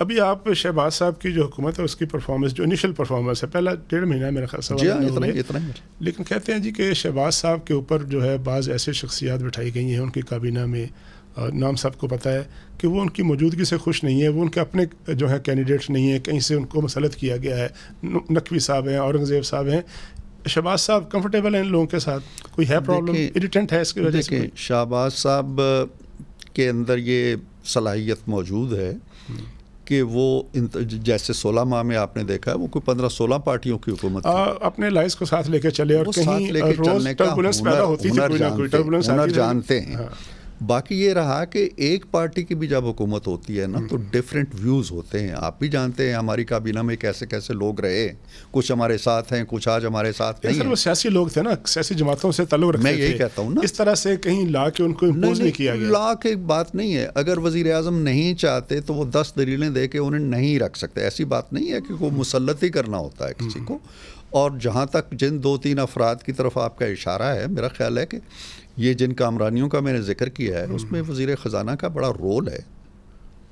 ابھی آپ شہباز صاحب کی جو حکومت ہے اس کی پرفارمنس جو انیشل پرفارمنس ہے پہلا 1.5 مہینہ میرا خیال جی ہاں اتنا ہی لیکن کہتے ہیں جی کہ شہباز صاحب کے اوپر جو ہے بعض ایسے شخصیات بٹھائی گئی ہیں ان کی کابینہ میں، نام سب کو پتہ ہے کہ وہ ان کی موجودگی سے خوش نہیں ہے، وہ ان کے اپنے جو ہے کینڈیڈیٹس نہیں ہیں، کہیں سے ان کو مسلط کیا گیا ہے. نقوی صاحب ہیں، اورنگزیب صاحب ہیں، شہباز صاحب کمفرٹیبل ہیں ان لوگوں کے ساتھ؟ کوئی ہے پرابلم، اریٹنٹ ہے اس کی وجہ سے؟ دیکھیں شہباز صاحب کے اندر یہ صلاحیت موجود ہے کہ وہ جیسے 16 ماہ میں آپ نے دیکھا ہے وہ کوئی 15-16 پارٹیوں کی حکومت اپنے لائز کو ساتھ لے کے چلے، اور کہیں روز ٹربولنس پیدا ہوتی تھی، کوئی نہ کوئی ٹربولنس ہنر جانتے ہیں. باقی یہ رہا کہ ایک پارٹی کی بھی جب حکومت ہوتی ہے نا تو ڈفرینٹ ویوز ہوتے ہیں. آپ بھی جانتے ہیں ہماری کابینہ میں کیسے کیسے لوگ رہے، کچھ ہمارے ساتھ ہیں، کچھ آج ہمارے ساتھ نہیں ہیں. وہ سیاسی لوگ تھے نا، سیاسی جماعتوں سے تعلق رکھتے تھے. میں یہی کہتا ہوں نا، اس طرح سے کہیں لا کے ان کو امپوز نہیں کیا گیا. لا کے بات نہیں ہے. اگر وزیر اعظم نہیں چاہتے تو وہ 10 دلیلیں دے کے انہیں نہیں رکھ سکتے. ایسی بات نہیں ہے کہ وہ مسلط ہی کرنا ہوتا ہے کسی کو. اور جہاں تک جن 2-3 افراد کی طرف آپ کا اشارہ ہے، میرا خیال ہے کہ یہ جن کامرانیوں کا میں نے ذکر کیا ہے اس میں وزیر خزانہ کا بڑا رول ہے،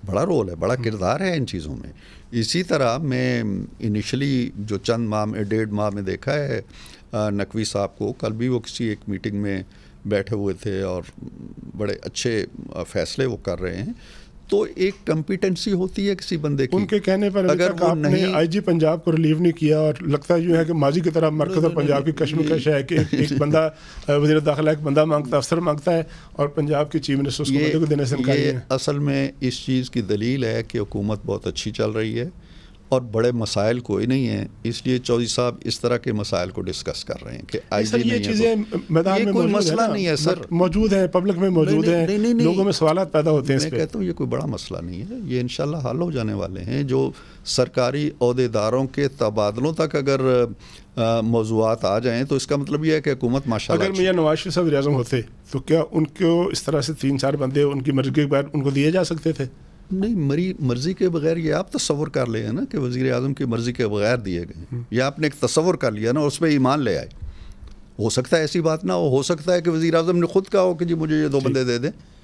بڑا کردار ہے ان چیزوں میں. اسی طرح میں انیشلی جو چند ماہ میں 1.5 ماہ میں دیکھا ہے نقوی صاحب کو، کل بھی وہ کسی ایک میٹنگ میں بیٹھے ہوئے تھے اور بڑے اچھے فیصلے وہ کر رہے ہیں. تو ایک کمپیٹنسی ہوتی ہے کسی بندے کی. ان کے کہنے پر اگر آپ نے آئی جی پنجاب کو ریلیو نہیں کیا، اور لگتا یوں ہے کہ ماضی کی طرح مرکز اور پنجاب کی کشمکش ہے کہ ایک بندہ وزیر داخلہ ایک بندہ مانگتا، افسر مانگتا ہے، اور پنجاب کی چیف منسٹر اس کو بندے کو دینے سے انکار ہے. اصل میں اس چیز کی دلیل ہے کہ حکومت بہت اچھی چل رہی ہے اور بڑے مسائل کوئی نہیں ہیں. اس لیے چودھری صاحب اس طرح کے مسائل کو ڈسکس کر رہے ہیں کہ آئی جی نہیں ہے. یہ چیزیں میدان میں کوئی مسئلہ نہیں ہے سر، موجود ہیں، پبلک میں موجود ہیں، لوگوں میں سوالات پیدا ہوتے ہیں. میں کہتا ہوں یہ کوئی بڑا مسئلہ نہیں ہے، یہ انشاءاللہ حل ہو جانے والے ہیں. جو سرکاری عہدیداروں کے تبادلوں تک اگر موضوعات آ جائیں تو اس کا مطلب یہ ہے کہ حکومت ماشاءاللہ. اگر میاں نواز شریف صاحب وزیر اعظم ہوتے تو کیا ان کو اس طرح سے 3-4 بندے ان کی مرضی کے بغیر ان کو دیے جا سکتے تھے؟ نہیں، مرضی کے بغیر یہ آپ تصور کر لیں نا کہ وزیر اعظم کی مرضی کے بغیر دیے گئے. یہ آپ نے ایک تصور کر لیا نا، اس پہ ایمان لے آئے. ہو سکتا ہے ایسی بات نہ ہو سکتا ہے کہ وزیر اعظم نے خود کہا ہو کہ جی مجھے یہ 2 بندے دے دیں.